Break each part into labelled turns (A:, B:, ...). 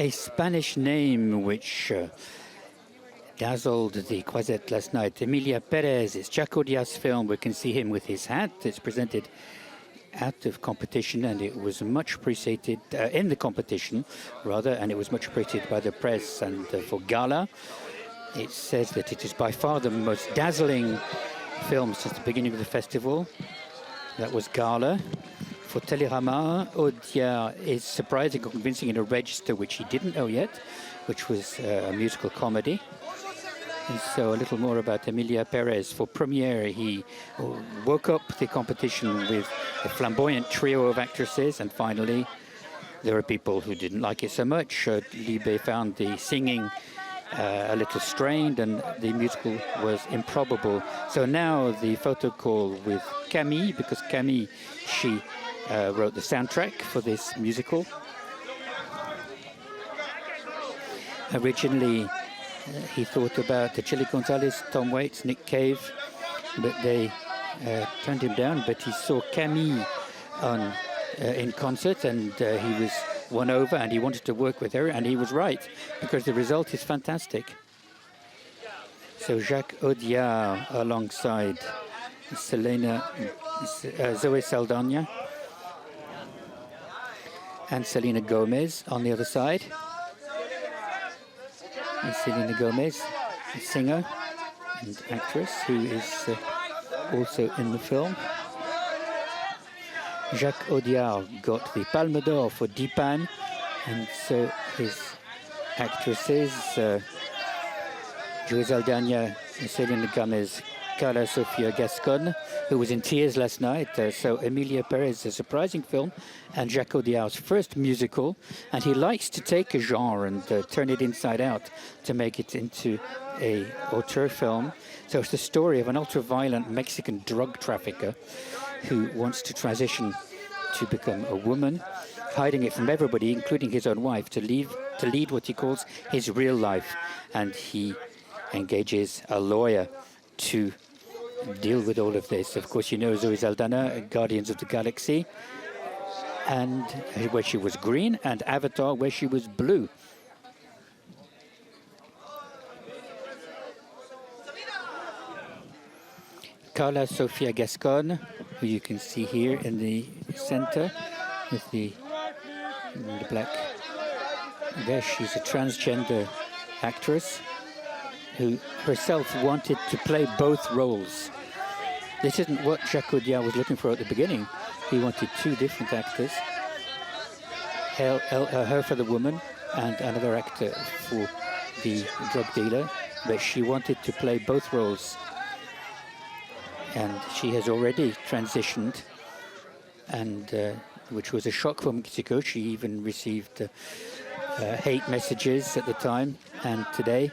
A: a Spanish name which dazzled the Croisette last night. Emilia Perez, it's Jacques Audiard's film. We can see him with his hat. It's presented out of competition, and it was much appreciated in the competition, rather, and it was much appreciated by the press. And for Gala, it says that it is by far the most dazzling film since the beginning of the festival. That was Gala. For Télérama, Audiard is surprising and convincing in a register which he didn't know yet, which was a musical comedy. And so a little more about Emilia Perez. For Premiere, he woke up the competition with a flamboyant trio of actresses, and finally there were people who didn't like it so much. Libe found the singing a little strained, and the musical was improbable. So now the Photocall with Camille, because Camille, she wrote the soundtrack for this musical. Originally, he thought about Chili Gonzalez, Tom Waits, Nick Cave, but they turned him down. But he saw Camille in concert, and he was won over, and he wanted to work with her, and he was right, because the result is fantastic. So Jacques Audiard alongside Selena, Zoe Saldaña, and Selena Gomez on the other side. And Selena Gomez, a singer and actress who is also in the film. Jacques Audiard got the Palme d'Or for Dipan, and so his actresses, Zoe Saldaña, Selena Gomez, Karla Sofía Gascón, who was in tears last night. So Emilia Perez, a surprising film, and Jacques Audiard's first musical, and he likes to take a genre and turn it inside out to make it into a auteur film. So it's the story of an ultra-violent Mexican drug trafficker who wants to transition to become a woman, hiding it from everybody, including his own wife, to lead what he calls his real life. And he engages a lawyer to deal with all of this. Of course, you know Zoe Saldaña, Guardians of the Galaxy, and where she was green, and Avatar, where she was blue. Karla Sofía Gascón, who you can see here in the center with the black there. She's a transgender actress who herself wanted to play both roles. This isn't what Jacques Audiard was looking for at the beginning. He wanted two different actors, her for the woman and another actor for the drug dealer, but she wanted to play both roles. And she has already transitioned, and which was a shock for Mexico. She even received hate messages at the time and today.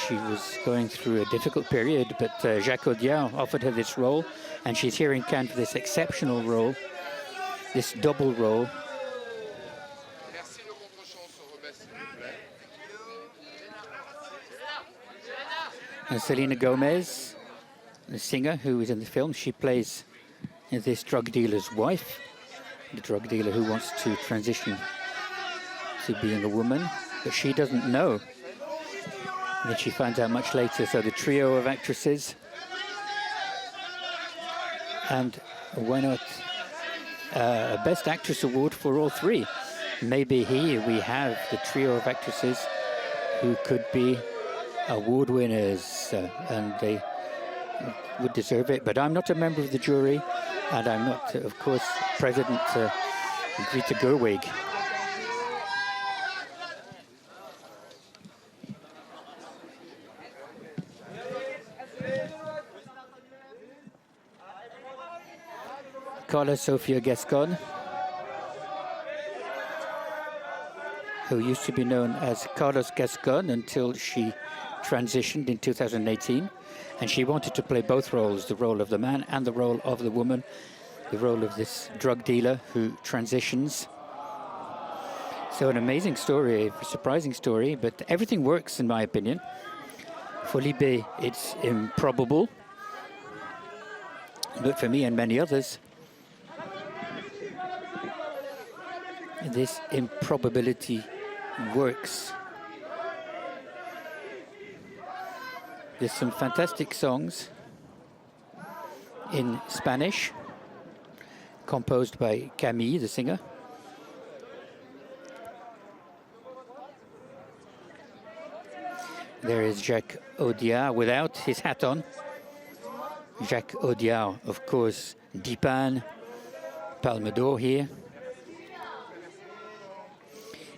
A: She was going through a difficult period, but Jacques Audiard offered her this role, and she's here in Cannes for this exceptional role, this double role. And Selena Gomez, the singer who is in the film, she plays this drug dealer's wife, the drug dealer who wants to transition to being a woman, but she doesn't know. And then she finds out much later. So the trio of actresses, and why not a Best Actress award for all three? Maybe here we have the trio of actresses who could be award winners, and they would deserve it. But I'm not a member of the jury, and I'm not, of course, President Greta Gerwig. Karla Sofía Gascón, who used to be known as Carlos Gascon until she transitioned in 2018, and she wanted to play both roles, the role of the man and the role of the woman, the role of this drug dealer who transitions. So an amazing story, a surprising story, but everything works in my opinion. For Libe, it's improbable, but for me and many others, this improbability works. There's some fantastic songs in Spanish, composed by Camille, the singer. There is Jacques Audiard without his hat on. Jacques Audiard, of course, Dipan, Palme d'Or here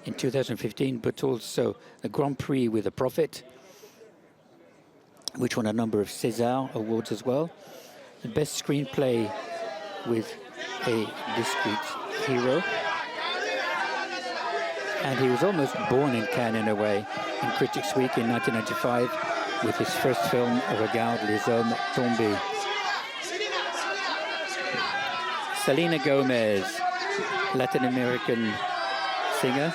A: in 2015, but also the Grand Prix with The Prophet, which won a number of César awards as well. The best screenplay with a discrete hero. And he was almost born in Cannes in a way, in Critics' Week in 1995, with his first film, Regarde les hommes tombés. Selena Gomez, Latin American singer.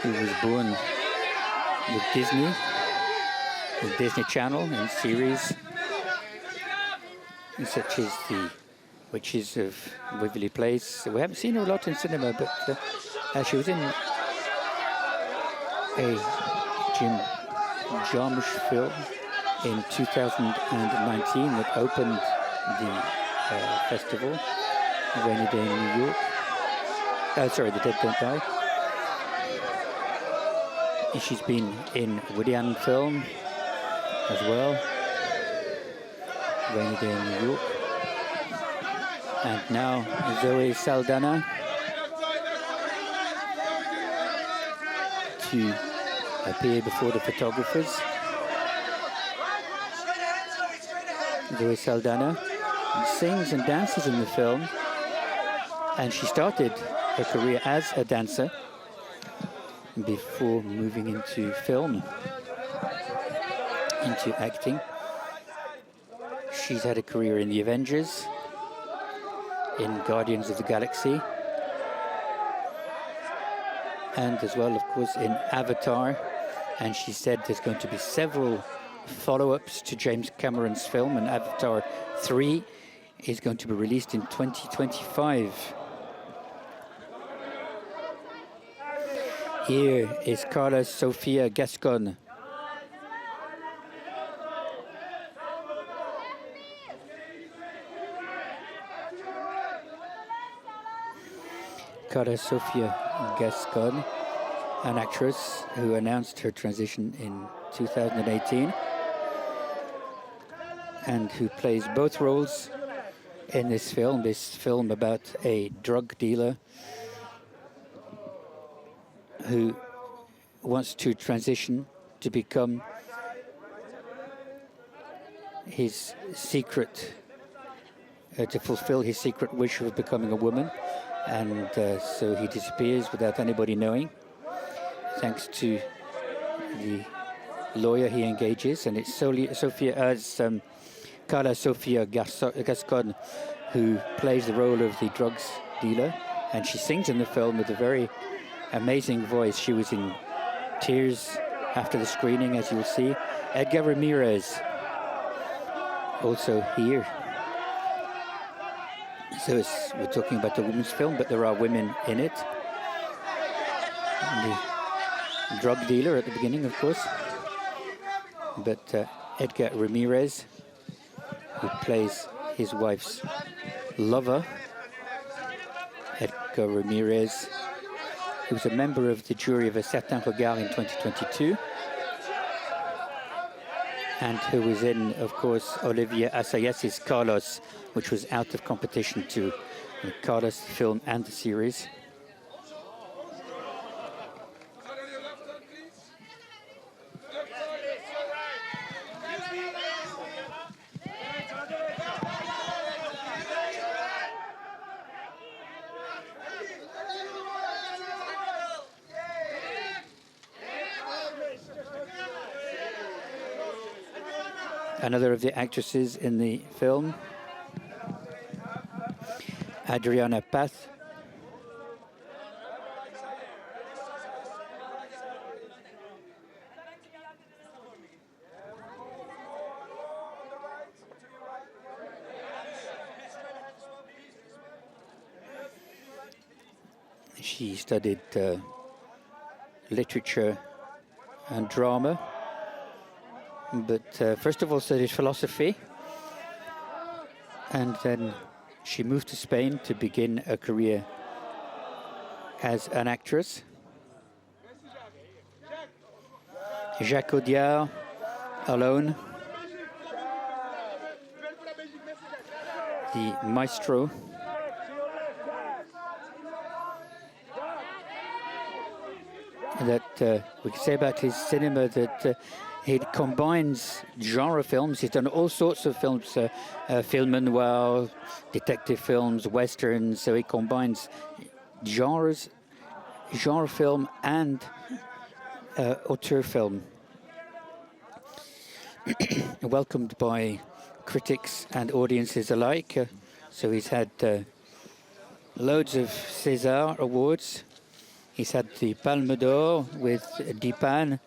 A: Who was born with Disney Channel and series such as The Witches of Waverly Place. We haven't seen her a lot in cinema, but she was in a Jim Jarmusch film in 2019 that opened the festival, Rainy Day in New York. Oh, sorry, The Dead Don't Die. She's been in Woody Allen film as well, Rainy Day in New York. And now Zoe Saldaña to appear before the photographers. Zoe Saldaña sings and dances in the film, and she started her career as a dancer before moving into film, into acting. She's had a career in The Avengers, in Guardians of the Galaxy, and as well, of course, in Avatar. And she said there's going to be several follow-ups to James Cameron's film, and Avatar 3 is going to be released in 2025. Here is Karla Sofía Gascón. Karla Sofía Gascón, an actress who announced her transition in 2018 and who plays both roles in this film about a drug dealer who wants to transition to become his secret, to fulfill his secret wish of becoming a woman. And so he disappears without anybody knowing, thanks to the lawyer he engages. And it's Karla Sofía Gascón who plays the role of the drugs dealer, and she sings in the film with a very amazing voice. She was in tears after the screening, as you'll see. Edgar Ramirez, also here. So we're talking about a women's film, but there are women in it. And the drug dealer at the beginning, of course. But Edgar Ramirez, who plays his wife's lover. Edgar Ramirez, who was a member of the jury of A Certain Regard in 2022, and who was in, of course, Olivier Assayas's Carlos, which was out of competition to Carlos, the film and the series. Another of the actresses in the film, Adriana Paz. She studied literature and drama, but first of all studied philosophy, and then she moved to Spain to begin a career as an actress. Jacques Audiard, Alone, the maestro. That we can say about his cinema that he combines genre films. He's done all sorts of films, film noir, detective films, westerns. So he combines genre film and auteur film. Welcomed by critics and audiences alike. So he's had loads of César awards. He's had the Palme d'Or with Dipan.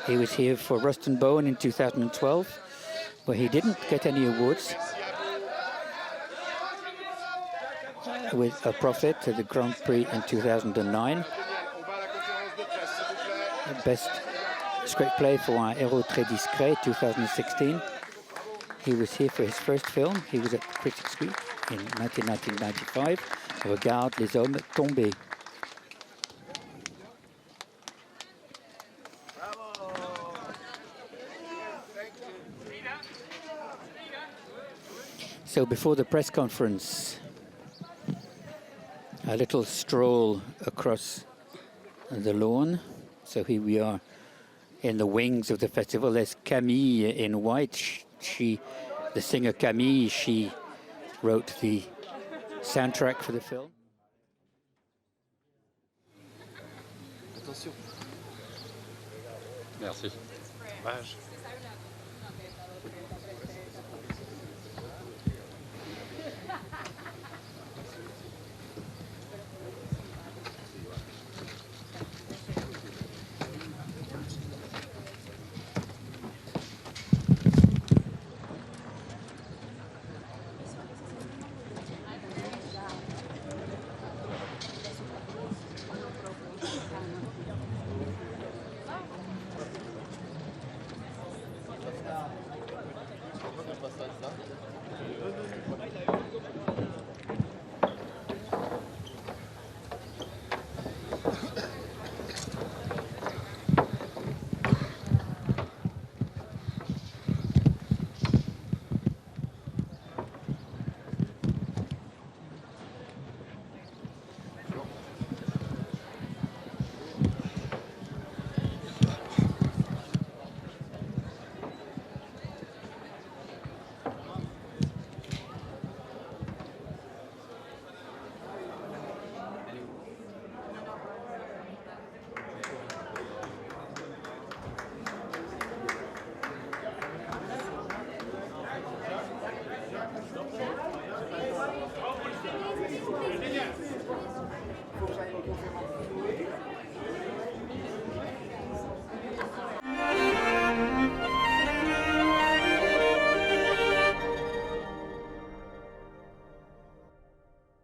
A: He was here for Rust and Bone in 2012, where he didn't get any awards. With A Prophet at the Grand Prix in 2009. Best screenplay for Un héros très discret, 2016. He was here for his first film. He was at Critics Week in 1995. Regarde les hommes tombés. So before the press conference, a little stroll across the lawn. So here we are in the wings of the festival. There's Camille in white. The singer Camille, she wrote the soundtrack for the film.
B: Attention. Merci. Dommage.